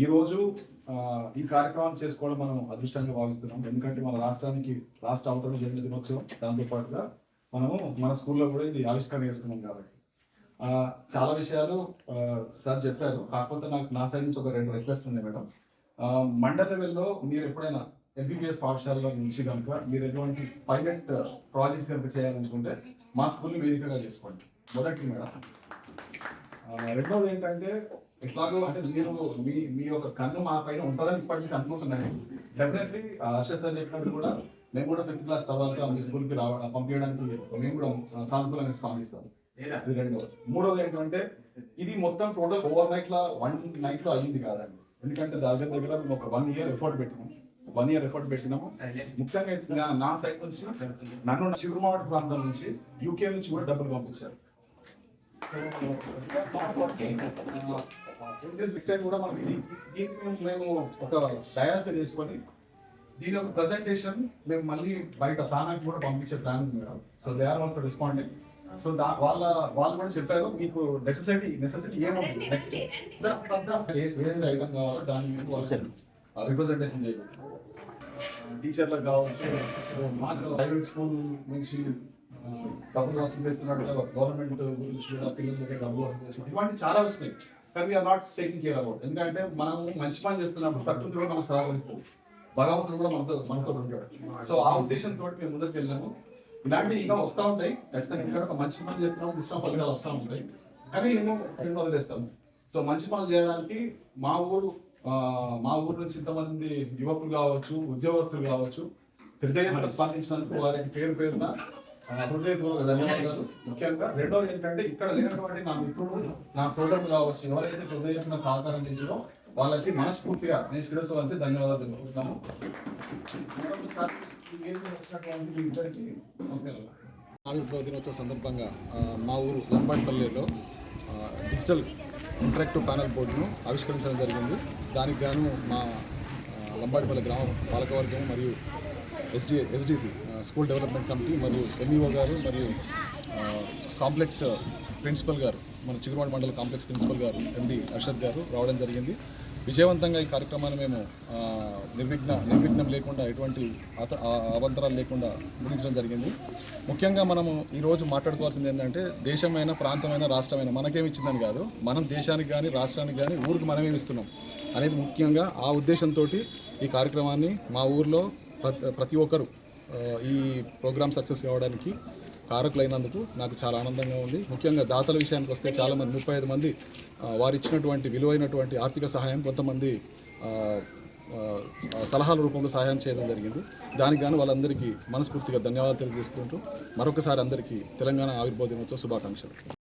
ఈరోజు ఈ కార్యక్రమం చేసుకోవడం మనం అదృష్టంగా భావిస్తున్నాం. ఎందుకంటే మన రాష్ట్రానికి రాష్ట్ర అవతరణ జన్మ దినోత్సవం, దాంతో పాటుగా మనము మన స్కూల్లో కూడా ఇది ఆవిష్కరణ చేసుకున్నాం కాబట్టి చాలా విషయాలు సార్ చెప్పారు. కాకపోతే నాకు నా సైడ్ నుంచి ఒక 2 రిక్వెస్ట్ ఉన్నాయి మేడం. మండల లెవెల్లో మీరు ఎప్పుడైనా ఎంబీబీఎస్ పాఠశాలలో నుంచి కనుక మీరు ఎటువంటి పైలట్ ప్రాజెక్ట్స్ కనుక చేయాలనుకుంటే మా స్కూల్ని వేదికగా చేసుకోండి. మొదటి మేడం. రెండవది ఏంటంటే ఎట్లాగో అంటే మీరు మీ యొక్క కన్ను మా పైన ఉంటుందని ఇప్పటి నుంచి అనుకుంటున్నాను. డెఫినెట్లీ హర్ష సార్ చెప్పినట్టు కూడా మేము కూడా 5th క్లాస్ తర్వాత మీ స్కూల్కి పంపించడానికి మేము కూడా సానుకూలంగా స్పందిస్తాం. ఇది రెండవది. మూడవది ఏంటంటే ఇది మొత్తం టోటల్ ఓవర్ వన్ నైట్ లో అయ్యింది కాదండి. ఎందుకంటే దగ్గర మేము ఒక 1 year ఎఫర్ట్ పెట్టినాము. 1 year ఎఫర్ట్ పెట్టినాము. ముఖ్యంగా నా సైడ్ నుంచి నన్ను చిరుమావటి ప్రాంతం నుంచి యూకే నుంచి కూడా డబ్బులు పంపించారు. కూడా మేము ఒక డయాస్ చేసుకొని దీని ఒక ప్రజెంటేషన్ మేము మళ్ళీ బయట తానాకి కూడా పంపించే ప్లాన్ ఉంది madam. So they are also responding. So వాళ్ళు కూడా చెప్పారు మీకు నెసెసిటీ ఏముంది నెక్స్ట్ ఏదైతే ఐటమ్ కావాలో దాని మీద రిప్రజెంటేషన్ చేయాలి. టీచర్లకు కావచ్చు, మాకు ప్రైవేట్ స్కూల్ నుంచి డబ్బులు వసూలు చేస్తున్నట్టుగా గవర్నమెంట్ గురించి పిల్లలకి డబ్బులు వసూలు చేస్తున్నారు. ఇవన్నీ చాలా వస్తున్నాయి. కానీ we are not taking care about. ఎందుకంటే మనం మంచి పని చేస్తున్నప్పుడు ప్రకృతి కూడా మనం సహకరిస్తాం, భగవంతుడు కూడా మనతో ఉంటాడు. సో ఆ ఉద్దేశంతో మేము ముందుకు వెళ్ళాము. ఇలాంటివి ఇంకా వస్తూ ఉంటాయి. ఖచ్చితంగా ఇక్కడ ఒక మంచి పని చేస్తున్నాము, ఇష్టం ఫలితాలు వస్తూ ఉంటాయి. కానీ మేము వదిలేస్తాము. సో మంచి పనులు చేయడానికి మా ఊరు నుంచి ఇంతమంది యువకులు కావచ్చు, ఉద్యోగస్తులు కావచ్చు, హృదయంగా స్పందించినందుకు వారికి పేరున హృదయపూర్వక ధన్యవాదాలు. ముఖ్యంగా రెండోది ఏంటంటే ఇక్కడ లేనటువంటి నా మిత్రుడు, నా సోదరులు కావచ్చు, ఎవరైతే హృదయంగా సహకారం చేసిందో వాళ్ళకి మనస్ఫూర్తిగా నేను శిరస్సు వంచి ధన్యవాదాలు తెలుపుతున్నాను. ఆవిర్భావ దినోత్సవ సందర్భంగా మా ఊరు లంబాడిపల్లిలో డిజిటల్ ఇంటరాక్టివ్ ప్యానల్ బోర్డును ఆవిష్కరించడం జరిగింది. దానికి గాను మా లంబాడిపల్లి గ్రామ పాలకవర్గం మరియు ఎస్డిసి స్కూల్ డెవలప్మెంట్ కమిటీ మరియు ఎంఈఓ గారు మరియు కాంప్లెక్స్ ప్రిన్సిపల్ గారు, మన చిగురుమాడి మండల కాంప్లెక్స్ ప్రిన్సిపల్ గారు ఎండి అర్షద్ గారు రావడం జరిగింది. విజయవంతంగా ఈ కార్యక్రమాన్ని మేము నిర్విఘ్నం లేకుండా ఎటువంటి అవంతరాలు లేకుండా ముగించడం జరిగింది. ముఖ్యంగా మనము ఈరోజు మాట్లాడుకోవాల్సింది ఏంటంటే దేశమైన, ప్రాంతమైన, రాష్ట్రమైన మనకేమి ఇచ్చిందని కాదు, మనం దేశానికి కానీ రాష్ట్రానికి కానీ ఊరికి మనమేమి ఇస్తున్నాం అనేది ముఖ్యంగా ఆ ఉద్దేశంతో ఈ కార్యక్రమాన్ని మా ఊర్లో ప్రతి ఒక్కరు ఈ ప్రోగ్రామ్ సక్సెస్ కావడానికి కారకులైనందుకు నాకు చాలా ఆనందంగా ఉంది. ముఖ్యంగా దాతల విషయానికి వస్తే చాలామంది 35 మంది వారు ఇచ్చినటువంటి విలువైనటువంటి ఆర్థిక సహాయం, కొంతమంది సలహాల రూపంలో సహాయం చేయడం జరిగింది. దానికి గాను వాళ్ళందరికీ మనస్ఫూర్తిగా ధన్యవాదాలు తెలియజేసుకుంటూ మరొకసారి అందరికీ తెలంగాణ ఆవిర్భావ దినోత్సవ శుభాకాంక్షలు.